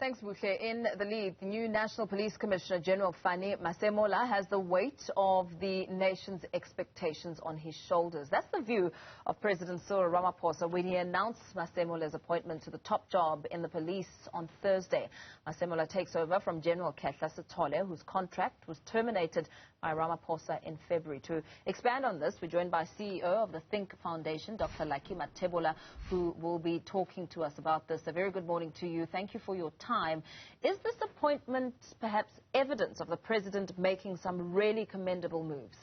Thanks, Buhle. In the lead, the new National Police Commissioner, General Fannie Masemola, has the weight of the nation's expectations on his shoulders. That's the view of President Cyril Ramaphosa when he announced Masemola's appointment to the top job in the police on Thursday. Masemola takes over from General Khehla Sitole, whose contract was terminated by Ramaphosa in February. To expand on this, we're joined by CEO of the Thinc Foundation, Dr. Mathebula, who will be talking to us about this. A very good morning to you. Thank you for your time. Is this appointment perhaps evidence of the president making some really commendable moves?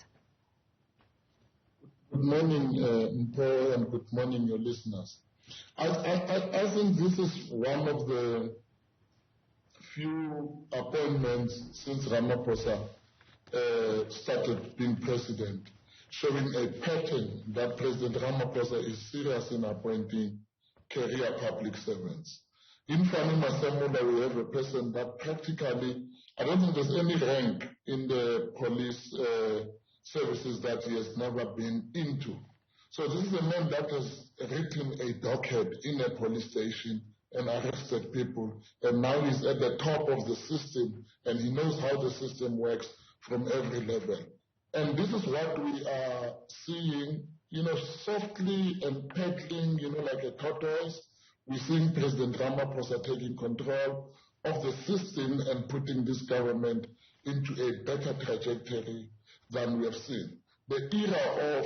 Good morning, Mpo, and good morning, your listeners. I think this is one of the few appointments since Ramaphosa started being president, showing a pattern that President Ramaphosa is serious in appointing career public servants. In Fannie Masemola, we have a person that practically, I don't think there's any rank in the police services that he has never been into. So this is a man that has written a docket in a police station and arrested people, and now he's at the top of the system, and he knows how the system works from every level. And this is what we are seeing, softly and peddling, like a tortoise. We're seeing President Ramaphosa taking control of the system and putting this government into a better trajectory than we have seen. The era of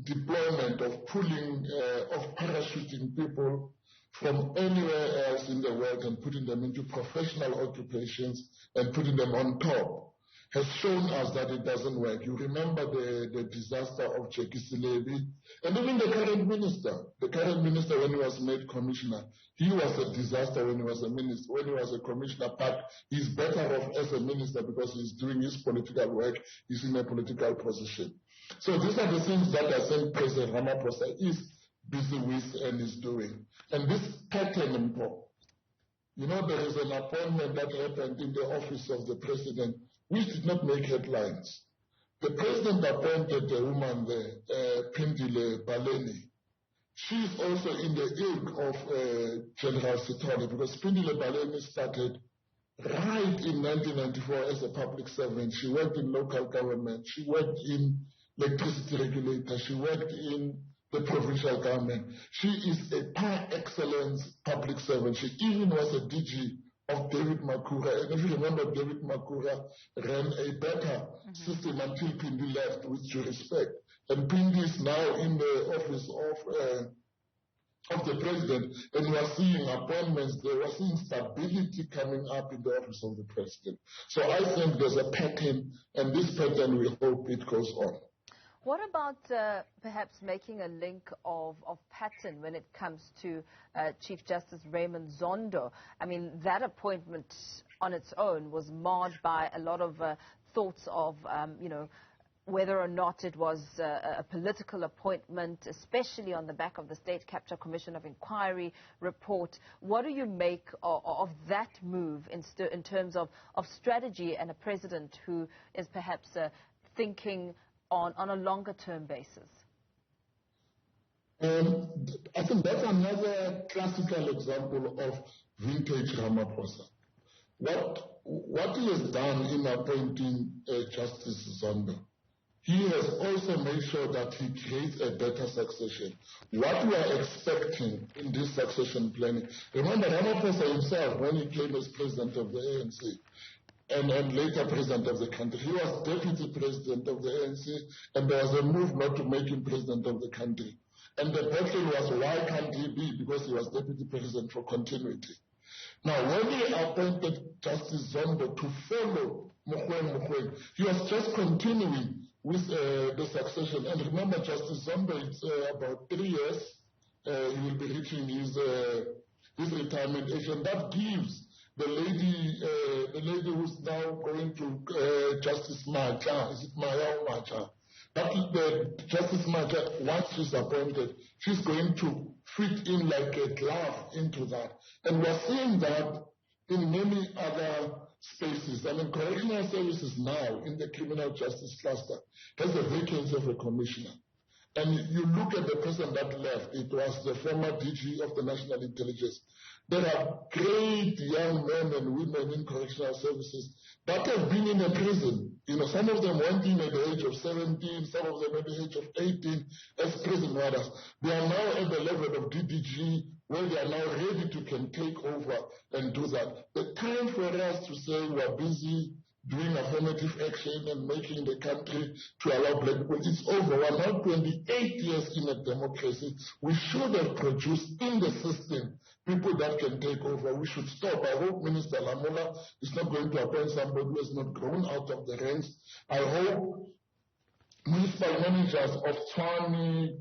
deployment, of pulling, of parachuting people from anywhere else in the world and putting them into professional occupations and putting them on top has shown us that it doesn't work. You remember the disaster of Jackie Silebi, and even the current minister. The current minister, when he was made commissioner, he was a disaster when he was a minister. When he was a commissioner, but he's better off as a minister because he's doing his political work. He's in a political position. So these are the things that I think President Ramaphosa is busy with and is doing. And this pattern, there is an appointment that happened in the office of the president which did not make headlines. The president appointed a woman there, Phindile Baleni. She is also in the ilk of General Sitole, because Phindile Baleni started right in 1994 as a public servant. She worked in local government. She worked in electricity regulator. She worked in the provincial government. She is a par excellence public servant. She even was a DG of David Makura. And if you remember, David Makura ran a better system until Pindi left, with due respect. And Pindi is now in the office of the president, and we are seeing appointments there. We are seeing stability coming up in the office of the president. So I think there's a pattern, and this pattern, we hope it goes on. What about perhaps making a link of pattern when it comes to Chief Justice Raymond Zondo? I mean, that appointment on its own was marred by a lot of thoughts of, whether or not it was a political appointment, especially on the back of the State Capture Commission of Inquiry report. What do you make of that move in terms of strategy and a president who is perhaps thinking on a longer-term basis? I think that's another classical example of vintage Ramaphosa. What he has done in appointing Justice Zondo, he has also made sure that he creates a better succession. What we are expecting in this succession planning, remember Ramaphosa himself, when he came as president of the ANC, and later president of the country, he was deputy president of the ANC, and there was a move not to make him president of the country. And the battle was, why can't he be? Because he was deputy president for continuity. Now, when he appointed Justice Zondo to follow Mogoeng, he was just continuing with the succession. And remember, Justice Zondo, it's about 3 years. He will be reaching his retirement age, and that gives the lady who's now going to Justice Macha, is it Maya or Macha? But the Justice Macha, once she's appointed, she's going to fit in like a glove into that. And we're seeing that in many other spaces. I mean, correctional services now in the criminal justice cluster has a vacancy of a commissioner. And you look at the person that left, it was the former DG of the National Intelligence. There are great young men and women in correctional services that have been in a prison. You know, some of them went in at the age of 17, some of them at the age of 18 as prison warders. They are now at the level of DDG, where they are now ready to can take over and do that. The time for us to say we are busy doing affirmative action and making the country to allow black people, it's over. We're now 28 years in a democracy. We should have produced in the system people that can take over. We should stop. I hope Minister Lamola is not going to appoint somebody who has not grown out of the ranks. I hope municipal managers of Tshwane,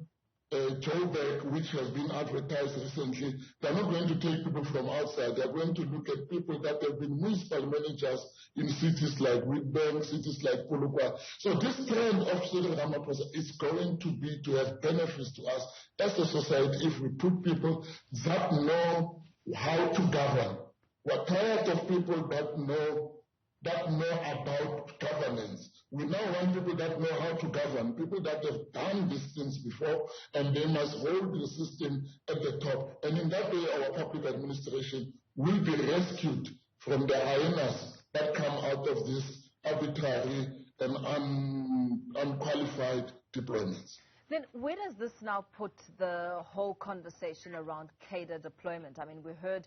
Joburg, which has been advertised recently, they're not going to take people from outside. They're going to look at people that have been municipal managers in cities like Witbank, cities like Polokwane. So this trend of Cyril Ramaphosa is going to be to have benefits to us as a society if we put people that know how to govern. We're tired of people that know about governance. We now want people that know how to govern, people that have done these things before, and they must hold the system at the top. And in that way, our public administration will be rescued from the hyenas that come out of this arbitrary and unqualified deployments. Then where does this now put the whole conversation around cadre deployment? I mean, we heard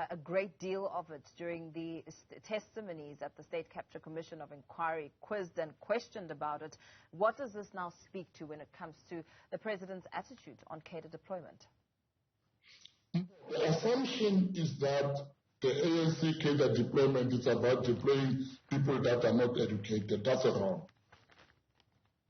a great deal of it during the testimonies at the State Capture Commission of Inquiry, quizzed and questioned about it. What does this now speak to when it comes to the President's attitude on cadre deployment? The assumption is that the ANC cadre deployment is about deploying people that are not educated. That's wrong.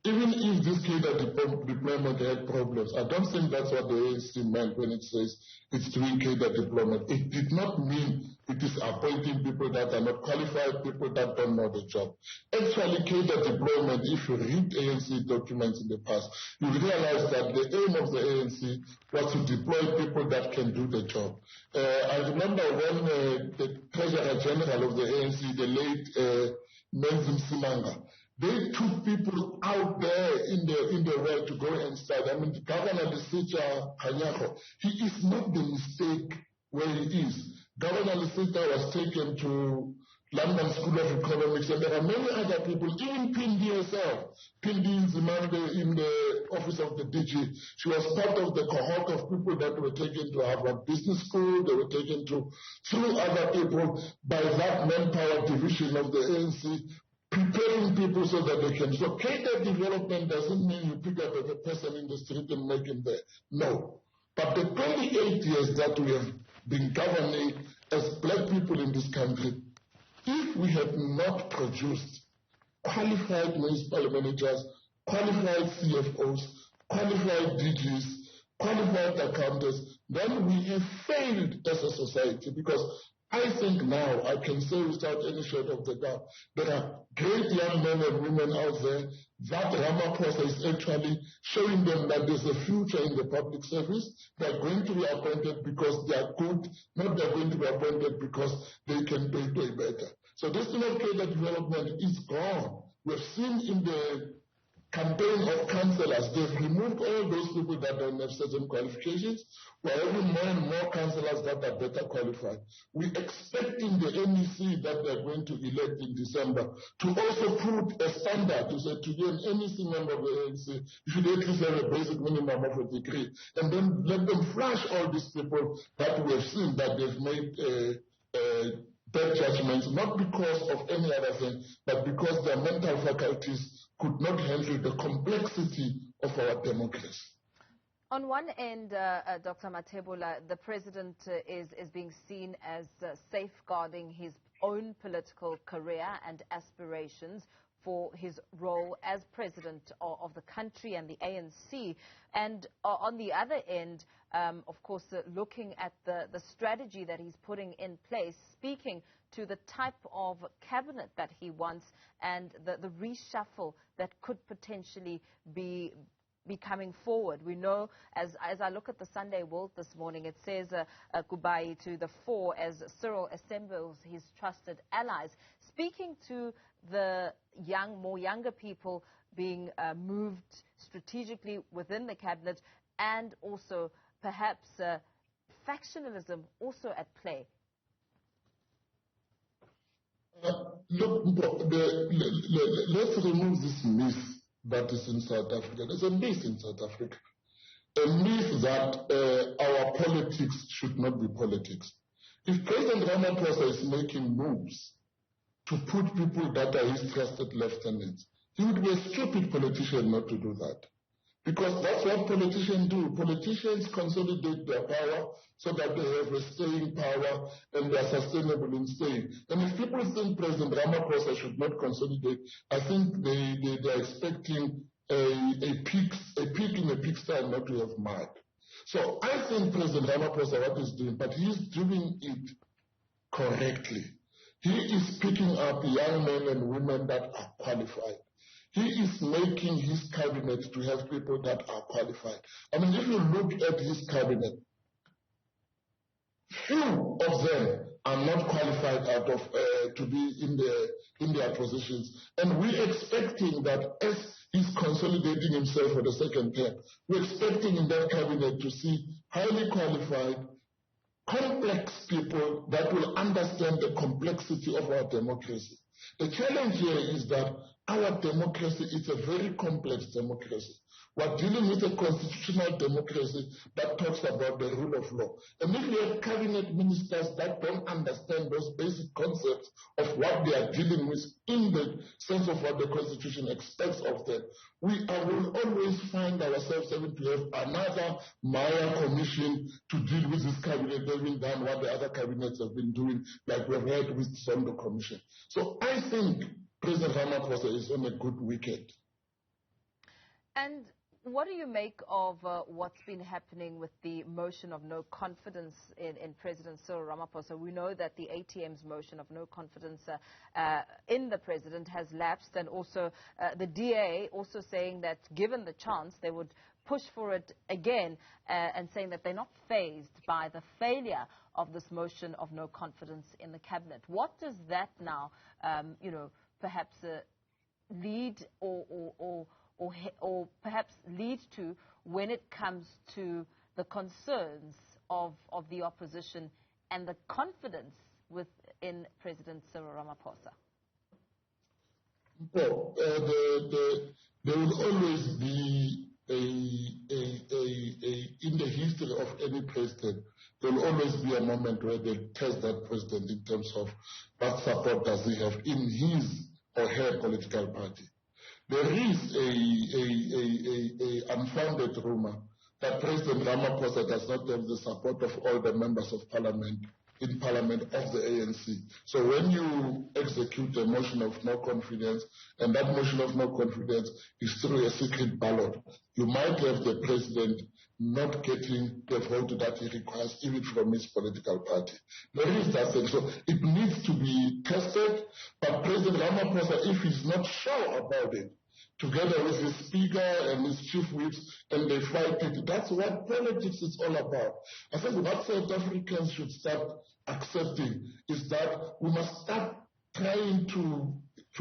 Even if this cadre deployment had problems, I don't think that's what the ANC meant when it says it's doing cadre deployment. It did not mean it is appointing people that are not qualified, people that don't know the job. Actually, cadre deployment, if you read ANC documents in the past, you realize that the aim of the ANC was to deploy people that can do the job. I remember when the Treasurer General of the ANC, the late Mathebula, they took people out there in the world to go and start. I mean, the Governor Lesitja Kanyako, he is not the mistake where he is. Governor Lesitja was taken to London School of Economics, and there are many other people, even Pindi herself. Pindi Zimande in the office of the DG. She was part of the cohort of people that were taken to Harvard Business School. They were taken to through other people by that manpower division of the ANC, preparing people so that they can. So cadre development doesn't mean you pick up a person in the street and make him there. No. But the 28 years that we have been governing as black people in this country, if we have not produced qualified municipal managers, qualified CFOs, qualified DGs, qualified accountants, then we have failed as a society, because I think now I can say without any shadow of the doubt, there are great young men and women out there that Ramaphosa is actually showing them that there's a future in the public service. They're going to be appointed because they are good, not they're going to be appointed because they can pay better. So this thing of cadre development is gone. We've seen in the campaign of councillors, they've removed all those people that don't have certain qualifications. We're having more and more councillors that are better qualified. We're expecting the NEC that they're going to elect in December to also put a standard to say to be an NEC member of the ANC, you should at least have a basic minimum of a degree. And then let them flush all these people that we have seen that they've made bad judgments, not because of any other thing, but because their mental faculties could not handle the complexity of our democracy. On one end, Dr. Mathebula, the president is being seen as safeguarding his own political career and aspirations for his role as president of the country and the ANC. And on the other end, of course, looking at the strategy that he's putting in place, speaking to the type of cabinet that he wants and the reshuffle that could potentially be coming forward. We know, as I look at the Sunday World this morning, it says goodbye to the fore as Cyril assembles his trusted allies, speaking to the more younger people being moved strategically within the cabinet, and also perhaps factionalism also at play? Look, let's remove this myth that is in South Africa. There's a myth in South Africa. A myth that our politics should not be politics. If President Ramaphosa is making moves to put people that are his trusted lieutenants, he would be a stupid politician not to do that. Because that's what politicians do. Politicians consolidate their power so that they have a staying power and they are sustainable in staying. And if people think President Ramaphosa should not consolidate, I think they are expecting a pig in a pigsty not to have mud. So I think President Ramaphosa, what he's doing, but he's doing it correctly. He is picking up young men and women that are qualified. He is making his cabinet to have people that are qualified. I mean, if you look at his cabinet, few of them are not qualified out of to be in their positions. And we're expecting that as he's consolidating himself for the second term, we're expecting in that cabinet to see highly qualified, complex people that will understand the complexity of our democracy. The challenge here is that our democracy is a very complex democracy. We're dealing with a constitutional democracy that talks about the rule of law. And if you have cabinet ministers that don't understand those basic concepts of what they are dealing with in the sense of what the Constitution expects of them, we will always find ourselves having to have another Maya commission to deal with this cabinet, having done what the other cabinets have been doing, like we've had with Zondo Commission. So I think President Ramaphosa is on a good wicket. And what do you make of what's been happening with the motion of no confidence in President Cyril Ramaphosa? We know that the ATM's motion of no confidence in the president has lapsed, and also the DA also saying that given the chance, they would push for it again, and saying that they're not fazed by the failure of this motion of no confidence in the cabinet. What does that now, perhaps lead or perhaps lead to when it comes to the concerns of the opposition and the confidence in President Cyril Ramaphosa? Well, there will always be in the history of any president, there will always be a moment where they test that president in terms of what support does he have in his or her political party. There is a unfounded rumor that President Ramaphosa does not have the support of all the members of parliament in parliament of the ANC. So when you execute a motion of no confidence, and that motion of no confidence is through a secret ballot, you might have the president not getting the vote that he requires, even from his political party. There is that thing. So it needs to be tested, but President Ramaphosa, if he's not sure about it, together with his speaker and his chief whips, and they fight it. That's what politics is all about. I think what South Africans should start accepting is that we must start trying to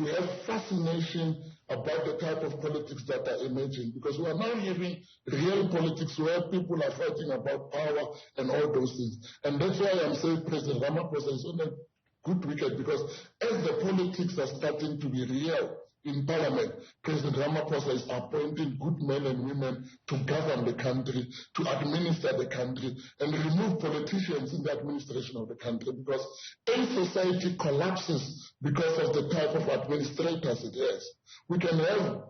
have fascination about the type of politics that are emerging, because we are now having real politics where people are fighting about power and all those things. And that's why I'm saying President Ramaphosa is on a good wicket, because as the politics are starting to be real in parliament, President Ramaphosa is appointing good men and women to govern the country, to administer the country, and remove politicians in the administration of the country, because any society collapses because of the type of administrators it has. We can have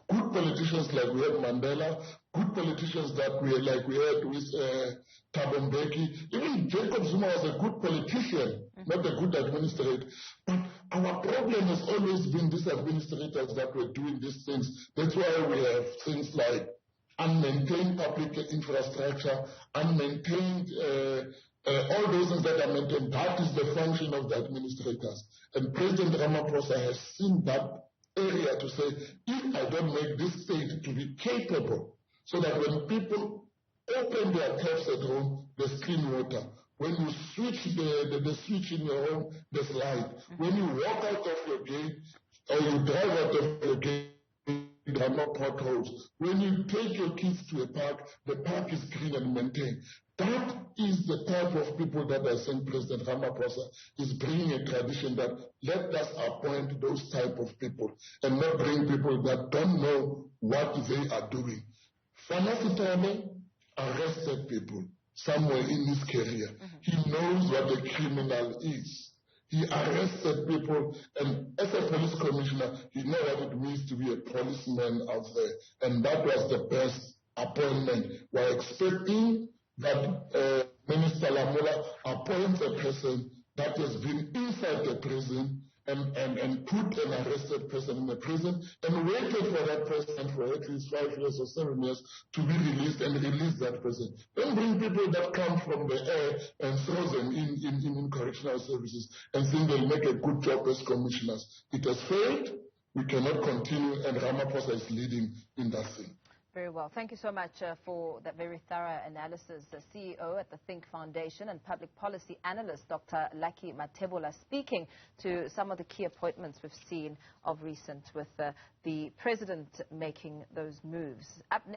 good politicians like we had Mandela, good politicians that we had with Thabo Mbeki. Even Jacob Zuma was a good politician, not a good administrator. But our problem has always been these administrators that were doing these things. That's why we have things like unmaintained public infrastructure, unmaintained, all those things that are maintained. That is the function of the administrators. And President Ramaphosa has seen that area to say, if I don't make this state to be capable, so that when people open their taps at home, there's clean water. When you switch the switch in your home, there's light. When you walk out of your gate or you drive out of your gate, there are no potholes. When you take your kids to a park, the park is clean and maintained. That is the type of people that I think President Ramaphosa is bringing a tradition that let us appoint those type of people and not bring people that don't know what they are doing. Fannie Sitole arrested people somewhere in his career. He knows what a criminal is. He arrested people, and as a police commissioner, he knows what it means to be a policeman out there. And that was the best appointment. We're expecting that Minister Lamola appoints a person that has been inside the prison and put an arrested person in the prison and waited for that person for at least 5 years or 7 years to be released and release that person. Don't bring people that come from the air and throw them in correctional services and think they'll make a good job as commissioners. It has failed. We cannot continue, and Ramaphosa is leading in that thing. Very well. Thank you so much for that very thorough analysis. The CEO at the Thinc Foundation and public policy analyst, Dr. Mathebula, speaking to some of the key appointments we've seen of recent with the president making those moves. Up